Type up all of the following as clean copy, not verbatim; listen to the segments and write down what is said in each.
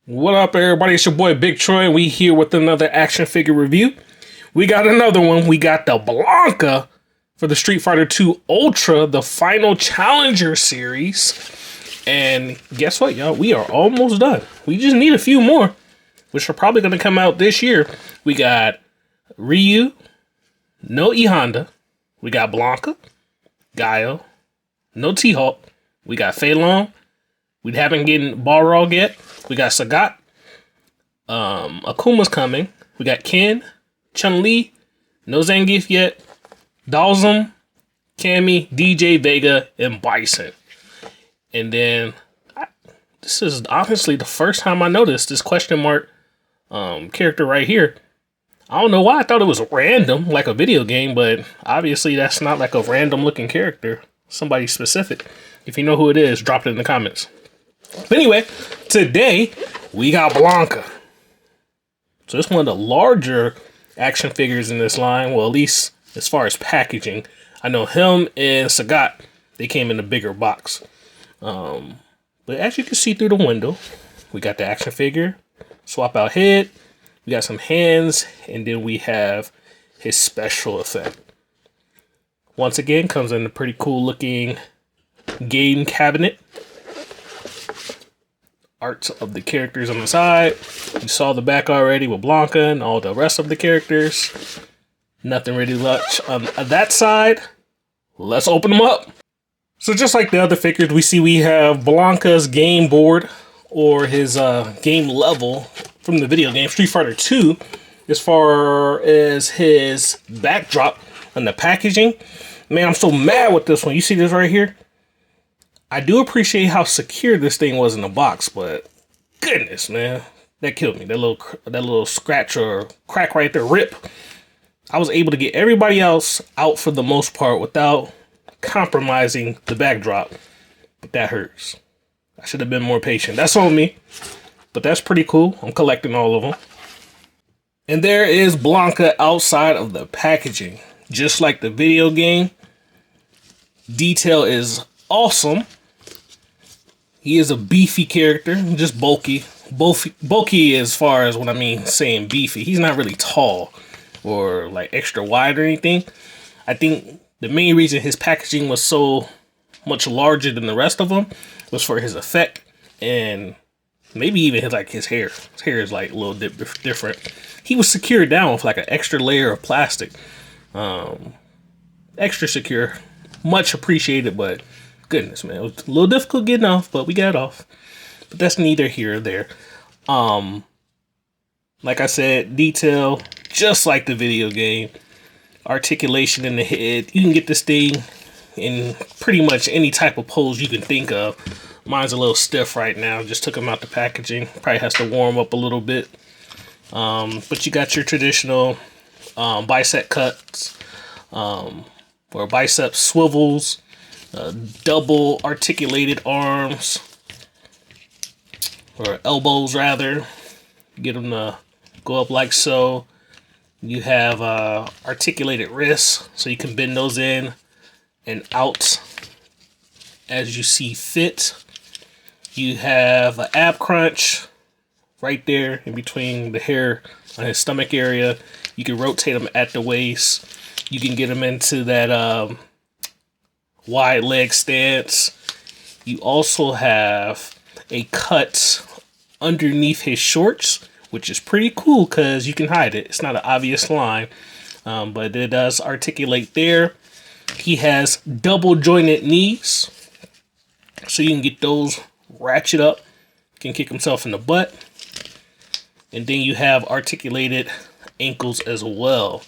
What up, everybody? It's your boy Big Troy, and we here with another action figure review. We got another one. We got the Blanka for the Street Fighter 2 Ultra, the final Challenger series. And guess what, y'all? We are almost done. We just need a few more, which are probably going to come out this year. We got Ryu, no E Honda. We got Blanka, Gaio, no T-Hawk. We got Fei Long. We haven't gotten Balrog yet. We got Sagat. Akuma's coming. We got Ken, Chun-Li, no Zangief yet. Dalsum, Cammy, DJ, Vega, and Bison. And then, this is honestly the first time I noticed this question mark character right here. I don't know why I thought it was random, like a video game, but obviously that's not like a random looking character. Somebody specific. If you know who it is, drop it in the comments. But anyway, today we got Blanka. So it's one of the larger action figures in this line. Well, at least as far as packaging. I know him and Sagat, they came in a bigger box. But as you can see through the window, we got the action figure. Swap out head. We got some hands. And then we have his special effect. Once again, comes in a pretty cool looking game cabinet. Art of the characters on the side. You saw the back already with Blanka and all the rest of the characters. Nothing really much on that side. Let's open them up. So just like the other figures, we have Blanka's game board or his game level from the video game Street Fighter 2 as far as his backdrop and the packaging. Man, I'm so mad with this one. You see this right here? I do appreciate how secure this thing was in the box, but goodness, man, that killed me. That little scratch or crack right there, rip. I was able to get everybody else out for the most part without compromising the backdrop, but that hurts. I should have been more patient. That's on me, but that's pretty cool. I'm collecting all of them. And there is Blanka outside of the packaging. Just like the video game, detail is awesome. He is a beefy character, just bulky. Bulky as far as what I mean saying beefy. He's not really tall or like extra wide or anything. I think the main reason his packaging was so much larger than the rest of them was for his effect and maybe even his hair. His hair is like a little different. He was secured down with like an extra layer of plastic. Extra secure. Much appreciated, but goodness, man, it was a little difficult getting off, but we got it off. But that's neither here or there. Like I said, detail just like the video game. Articulation in the head. You can get this thing in pretty much any type of pose you can think of. Mine's a little stiff right now. Just took him out the packaging. Probably has to warm up a little bit. But you got your traditional bicep cuts or bicep swivels. Double articulated arms, or elbows rather. Get them to go up like so. You have articulated wrists, so you can bend those in and out as you see fit. You have an ab crunch right there in between the hair on his stomach area. You can rotate them at the waist. You can get them into that wide leg stance. You also have a cut underneath his shorts, which is pretty cool because you can hide it. It's not an obvious line, but it does articulate there. He has double jointed knees, so you can get those ratchet up. Can kick himself in the butt. And then you have articulated ankles as well.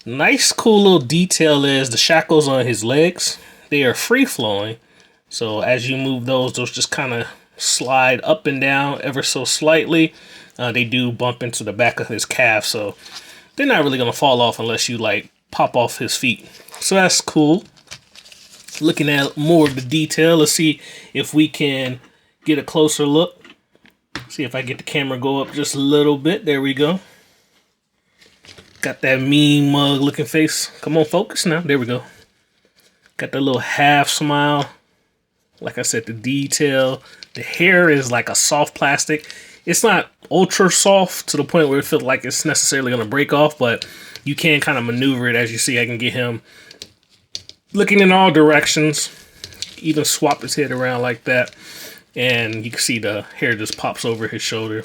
Nice cool little detail is the shackles on his legs. They are free flowing, so as you move those just kind of slide up and down ever so slightly. They do bump into the back of his calf, so they're not really gonna fall off unless you like pop off his feet. So that's cool. Looking at more of the detail, let's see if we can get a closer look. See if I get the camera go up just a little bit. There we go. Got that mean mug looking face. Come on, focus now. There we go. Got that little half smile. Like I said, the detail. The hair is like a soft plastic. It's not ultra soft to the point where it feels like it's necessarily going to break off, but you can kind of maneuver it. As you see, I can get him looking in all directions, even swap his head around like that. And you can see the hair just pops over his shoulder.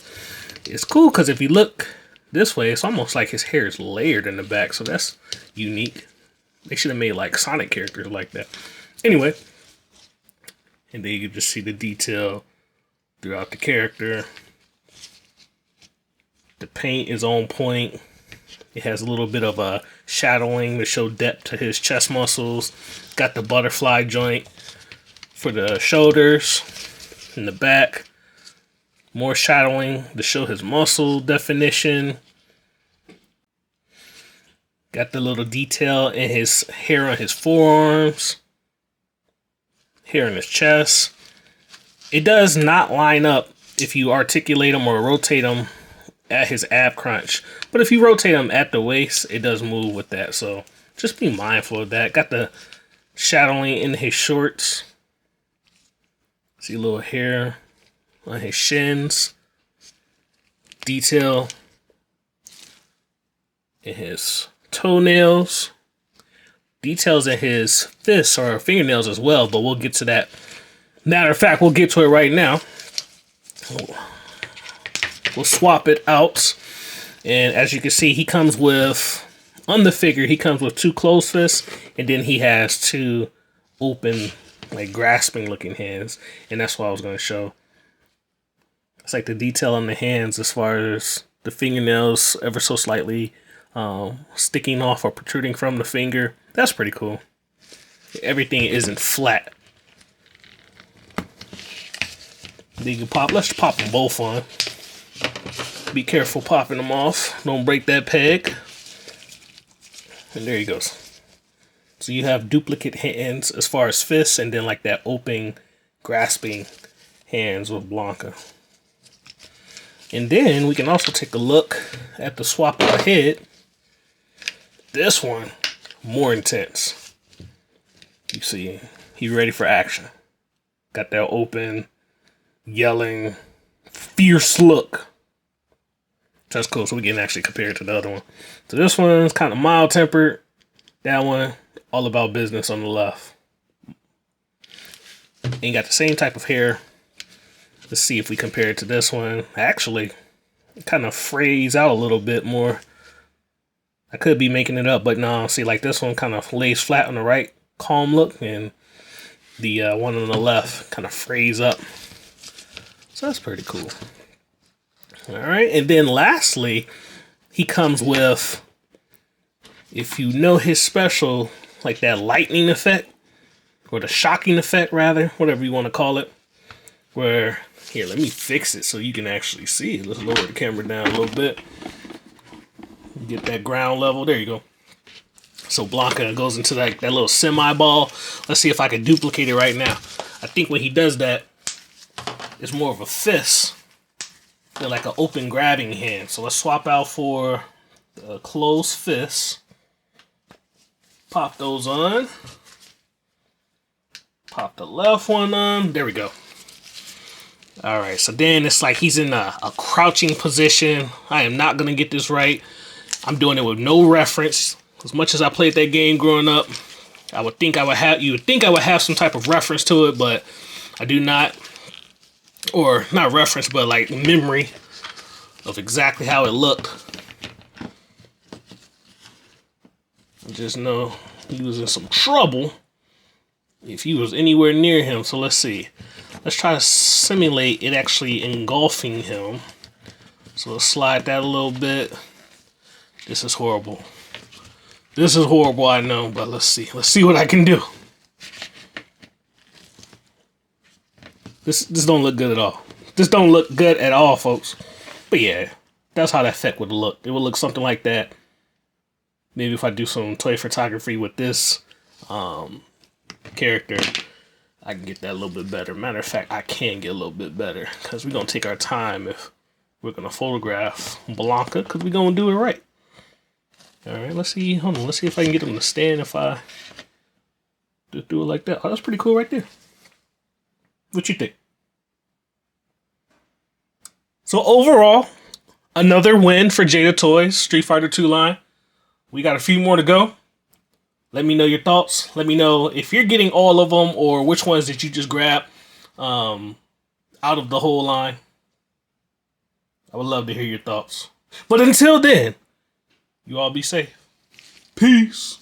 It's cool because if you look this way, it's almost like his hair is layered in the back. So that's unique. They should have made like Sonic characters like that. Anyway, and then you can just see the detail throughout the character. The paint is on point. It has a little bit of a shadowing to show depth to his chest muscles. Got the butterfly joint for the shoulders and the back. More shadowing to show his muscle definition. Got the little detail in his hair on his forearms. Hair in his chest. It does not line up if you articulate him or rotate him at his ab crunch. But if you rotate him at the waist, it does move with that. So just be mindful of that. Got the shadowing in his shorts. See a little hair on his shins. Detail in his toenails. Details in his fists or fingernails as well, but we'll get to that. Matter of fact, we'll get to it right now. We'll swap it out. And as you can see, he comes with, on the figure, he comes with 2 closed fists, and then he has 2 open, like grasping looking hands. And that's what I was going to show. It's like the detail on the hands as far as the fingernails ever so slightly sticking off or protruding from the finger. That's pretty cool. Everything isn't flat. Then you can pop. Let's pop them both on. Be careful popping them off. Don't break that peg. And there he goes. So you have duplicate hands as far as fists, and then like that open, grasping hands with Blanka. And then we can also take a look at the swap of the head. This one, more intense. You see, he's ready for action. Got that open, yelling, fierce look. That's cool, so we can actually compare it to the other one. So this one's kind of mild-tempered. That one, all about business on the left. And got the same type of hair. Let's see if we compare it to this one. Actually, it kind of frays out a little bit more. I could be making it up, but no, see, like this one kind of lays flat on the right, calm look, and the one on the left kind of frays up. So that's pretty cool. All right, and then lastly, he comes with, if you know his special, like that lightning effect, or the shocking effect rather, whatever you want to call it, where, here, let me fix it so you can actually see it. Let's lower the camera down a little bit. Get that ground level, there you go. So Blanka goes into that little semi-ball. Let's see if I can duplicate it right now. I think when he does that, it's more of a fist. They're like an open grabbing hand. So let's swap out for the closed fist. Pop those on. Pop the left one on. There we go. All right, so then it's like he's in a crouching position. I am not going to get this right. I'm doing it with no reference. As much as I played that game growing up, I would think I would have, you would think I would have some type of reference to it, but I do not. Or not reference, but like memory of exactly how it looked. I just know he was in some trouble if he was anywhere near him. So let's see. Let's try to simulate it actually engulfing him. So let's slide that a little bit. This is horrible. This is horrible, I know, but let's see. Let's see what I can do. This don't look good at all. This don't look good at all, folks. But yeah, that's how that effect would look. It would look something like that. Maybe if I do some toy photography with this character, I can get that a little bit better. Matter of fact, I can get a little bit better because we're going to take our time if we're going to photograph Blanka because we're going to do it right. All right, let's see. Hold on. Let's see if I can get him to stand if I just do it like that. Oh, that's pretty cool right there. What you think? So overall, another win for Jada Toys Street Fighter 2 line. We got a few more to go. Let me know your thoughts. Let me know if you're getting all of them or which ones did you just grab out of the whole line. I would love to hear your thoughts. But until then, you all be safe. Peace.